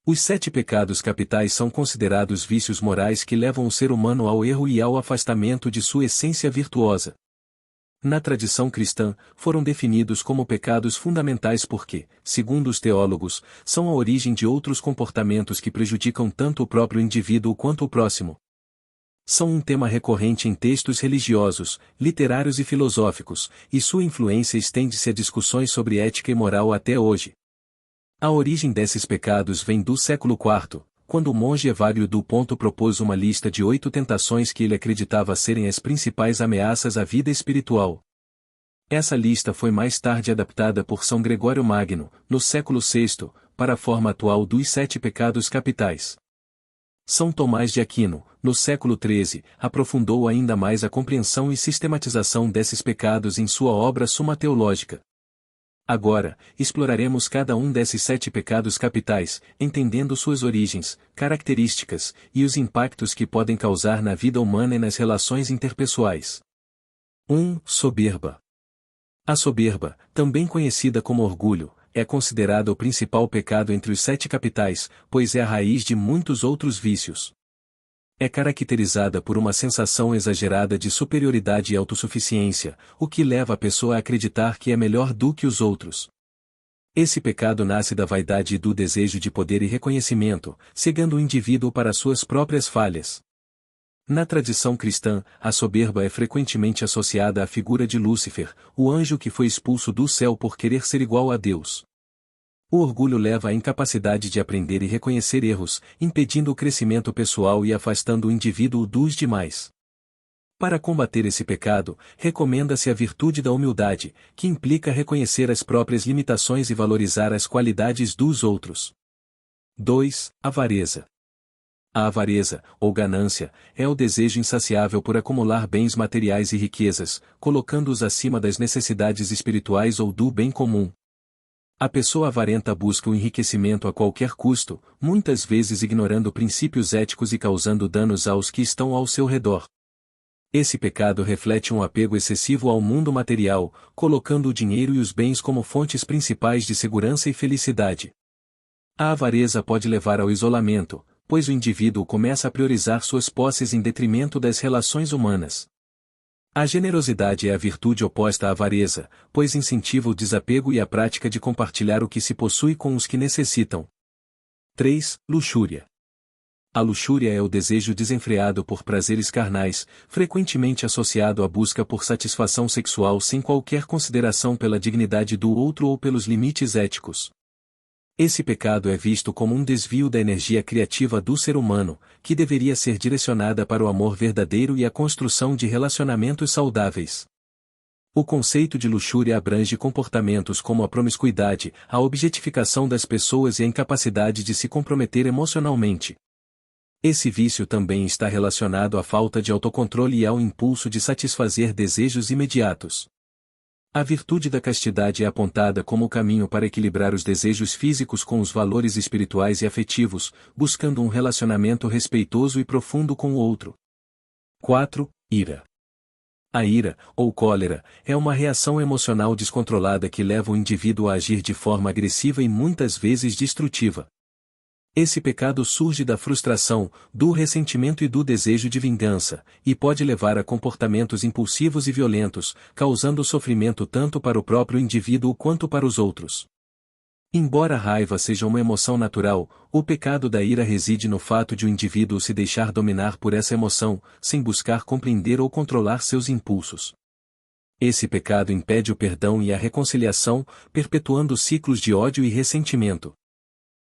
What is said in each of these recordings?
Os 7 pecados capitais são considerados vícios morais que levam o ser humano ao erro e ao afastamento de sua essência virtuosa. Na tradição cristã, foram definidos como pecados fundamentais porque, segundo os teólogos, são a origem de outros comportamentos que prejudicam tanto o próprio indivíduo quanto o próximo. São um tema recorrente em textos religiosos, literários e filosóficos, e sua influência estende-se a discussões sobre ética e moral até hoje. A origem desses pecados vem do século IV, quando o monge Evário do Ponto propôs uma lista de 8 tentações que ele acreditava serem as principais ameaças à vida espiritual. Essa lista foi mais tarde adaptada por São Gregório Magno, no século VI, para a forma atual dos 7 pecados capitais. São Tomás de Aquino, no século XIII, aprofundou ainda mais a compreensão e sistematização desses pecados em sua obra Suma Teológica. Agora, exploraremos cada um desses 7 pecados capitais, entendendo suas origens, características, e os impactos que podem causar na vida humana e nas relações interpessoais. 1. Soberba. A soberba, também conhecida como orgulho, é considerada o principal pecado entre os 7 capitais, pois é a raiz de muitos outros vícios. É caracterizada por uma sensação exagerada de superioridade e autossuficiência, o que leva a pessoa a acreditar que é melhor do que os outros. Esse pecado nasce da vaidade e do desejo de poder e reconhecimento, cegando o indivíduo para suas próprias falhas. Na tradição cristã, a soberba é frequentemente associada à figura de Lúcifer, o anjo que foi expulso do céu por querer ser igual a Deus. O orgulho leva à incapacidade de aprender e reconhecer erros, impedindo o crescimento pessoal e afastando o indivíduo dos demais. Para combater esse pecado, recomenda-se a virtude da humildade, que implica reconhecer as próprias limitações e valorizar as qualidades dos outros. 2. Avareza. A avareza, ou ganância, é o desejo insaciável por acumular bens materiais e riquezas, colocando-os acima das necessidades espirituais ou do bem comum. A pessoa avarenta busca o enriquecimento a qualquer custo, muitas vezes ignorando princípios éticos e causando danos aos que estão ao seu redor. Esse pecado reflete um apego excessivo ao mundo material, colocando o dinheiro e os bens como fontes principais de segurança e felicidade. A avareza pode levar ao isolamento, pois o indivíduo começa a priorizar suas posses em detrimento das relações humanas. A generosidade é a virtude oposta à avareza, pois incentiva o desapego e a prática de compartilhar o que se possui com os que necessitam. 3. Luxúria. A luxúria é o desejo desenfreado por prazeres carnais, frequentemente associado à busca por satisfação sexual sem qualquer consideração pela dignidade do outro ou pelos limites éticos. Esse pecado é visto como um desvio da energia criativa do ser humano, que deveria ser direcionada para o amor verdadeiro e a construção de relacionamentos saudáveis. O conceito de luxúria abrange comportamentos como a promiscuidade, a objetificação das pessoas e a incapacidade de se comprometer emocionalmente. Esse vício também está relacionado à falta de autocontrole e ao impulso de satisfazer desejos imediatos. A virtude da castidade é apontada como o caminho para equilibrar os desejos físicos com os valores espirituais e afetivos, buscando um relacionamento respeitoso e profundo com o outro. 4. Ira. A ira, ou cólera, é uma reação emocional descontrolada que leva o indivíduo a agir de forma agressiva e muitas vezes destrutiva. Esse pecado surge da frustração, do ressentimento e do desejo de vingança, e pode levar a comportamentos impulsivos e violentos, causando sofrimento tanto para o próprio indivíduo quanto para os outros. Embora a raiva seja uma emoção natural, o pecado da ira reside no fato de o indivíduo se deixar dominar por essa emoção, sem buscar compreender ou controlar seus impulsos. Esse pecado impede o perdão e a reconciliação, perpetuando ciclos de ódio e ressentimento.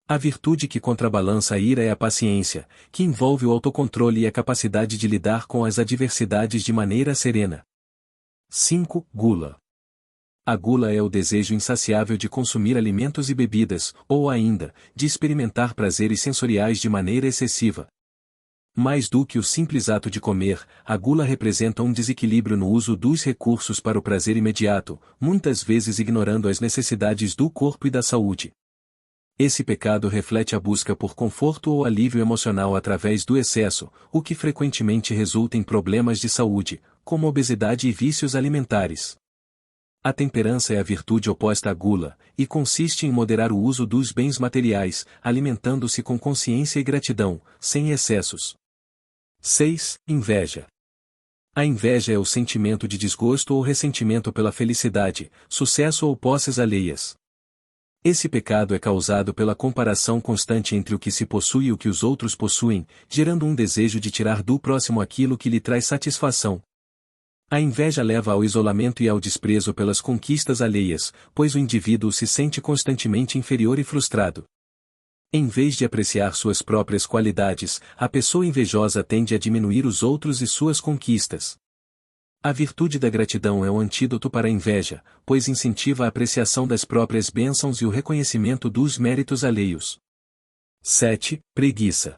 A virtude que contrabalança a ira é a paciência, que envolve o autocontrole e a capacidade de lidar com as adversidades de maneira serena. 5. Gula. A gula é o desejo insaciável de consumir alimentos e bebidas, ou ainda, de experimentar prazeres sensoriais de maneira excessiva. Mais do que o simples ato de comer, a gula representa um desequilíbrio no uso dos recursos para o prazer imediato, muitas vezes ignorando as necessidades do corpo e da saúde. Esse pecado reflete a busca por conforto ou alívio emocional através do excesso, o que frequentemente resulta em problemas de saúde, como obesidade e vícios alimentares. A temperança é a virtude oposta à gula, e consiste em moderar o uso dos bens materiais, alimentando-se com consciência e gratidão, sem excessos. 6. Inveja. A inveja é o sentimento de desgosto ou ressentimento pela felicidade, sucesso ou posses alheias. Esse pecado é causado pela comparação constante entre o que se possui e o que os outros possuem, gerando um desejo de tirar do próximo aquilo que lhe traz satisfação. A inveja leva ao isolamento e ao desprezo pelas conquistas alheias, pois o indivíduo se sente constantemente inferior e frustrado. Em vez de apreciar suas próprias qualidades, a pessoa invejosa tende a diminuir os outros e suas conquistas. A virtude da gratidão é o antídoto para a inveja, pois incentiva a apreciação das próprias bênçãos e o reconhecimento dos méritos alheios. 7. Preguiça.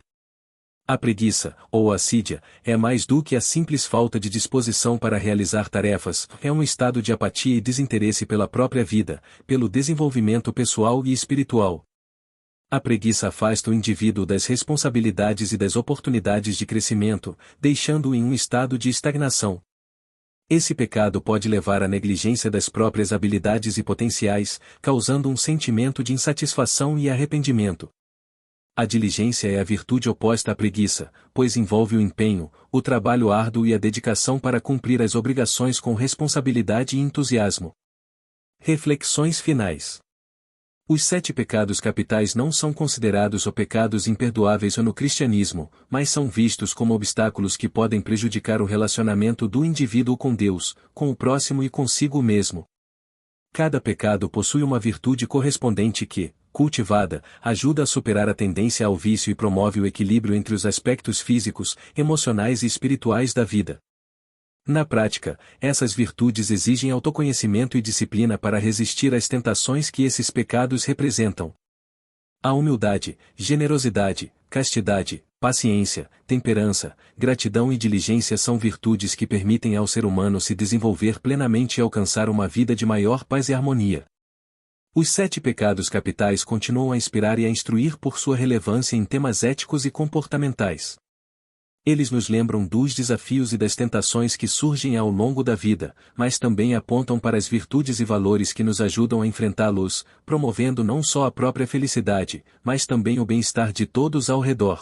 A preguiça, ou assídia, é mais do que a simples falta de disposição para realizar tarefas, é um estado de apatia e desinteresse pela própria vida, pelo desenvolvimento pessoal e espiritual. A preguiça afasta o indivíduo das responsabilidades e das oportunidades de crescimento, deixando-o em um estado de estagnação. Esse pecado pode levar à negligência das próprias habilidades e potenciais, causando um sentimento de insatisfação e arrependimento. A diligência é a virtude oposta à preguiça, pois envolve o empenho, o trabalho árduo e a dedicação para cumprir as obrigações com responsabilidade e entusiasmo. Reflexões finais. Os 7 pecados capitais não são considerados pecados imperdoáveis no cristianismo, mas são vistos como obstáculos que podem prejudicar o relacionamento do indivíduo com Deus, com o próximo e consigo mesmo. Cada pecado possui uma virtude correspondente que, cultivada, ajuda a superar a tendência ao vício e promove o equilíbrio entre os aspectos físicos, emocionais e espirituais da vida. Na prática, essas virtudes exigem autoconhecimento e disciplina para resistir às tentações que esses pecados representam. A humildade, generosidade, castidade, paciência, temperança, gratidão e diligência são virtudes que permitem ao ser humano se desenvolver plenamente e alcançar uma vida de maior paz e harmonia. Os 7 pecados capitais continuam a inspirar e a instruir por sua relevância em temas éticos e comportamentais. Eles nos lembram dos desafios e das tentações que surgem ao longo da vida, mas também apontam para as virtudes e valores que nos ajudam a enfrentá-los, promovendo não só a própria felicidade, mas também o bem-estar de todos ao redor.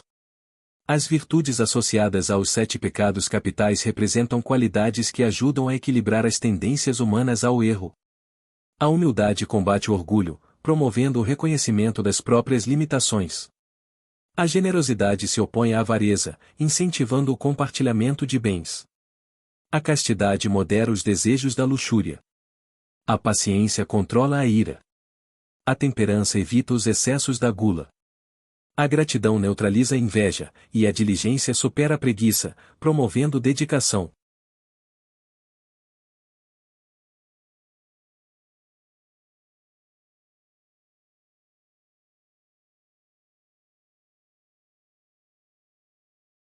As virtudes associadas aos 7 pecados capitais representam qualidades que ajudam a equilibrar as tendências humanas ao erro. A humildade combate o orgulho, promovendo o reconhecimento das próprias limitações. A generosidade se opõe à avareza, incentivando o compartilhamento de bens. A castidade modera os desejos da luxúria. A paciência controla a ira. A temperança evita os excessos da gula. A gratidão neutraliza a inveja, e a diligência supera a preguiça, promovendo dedicação.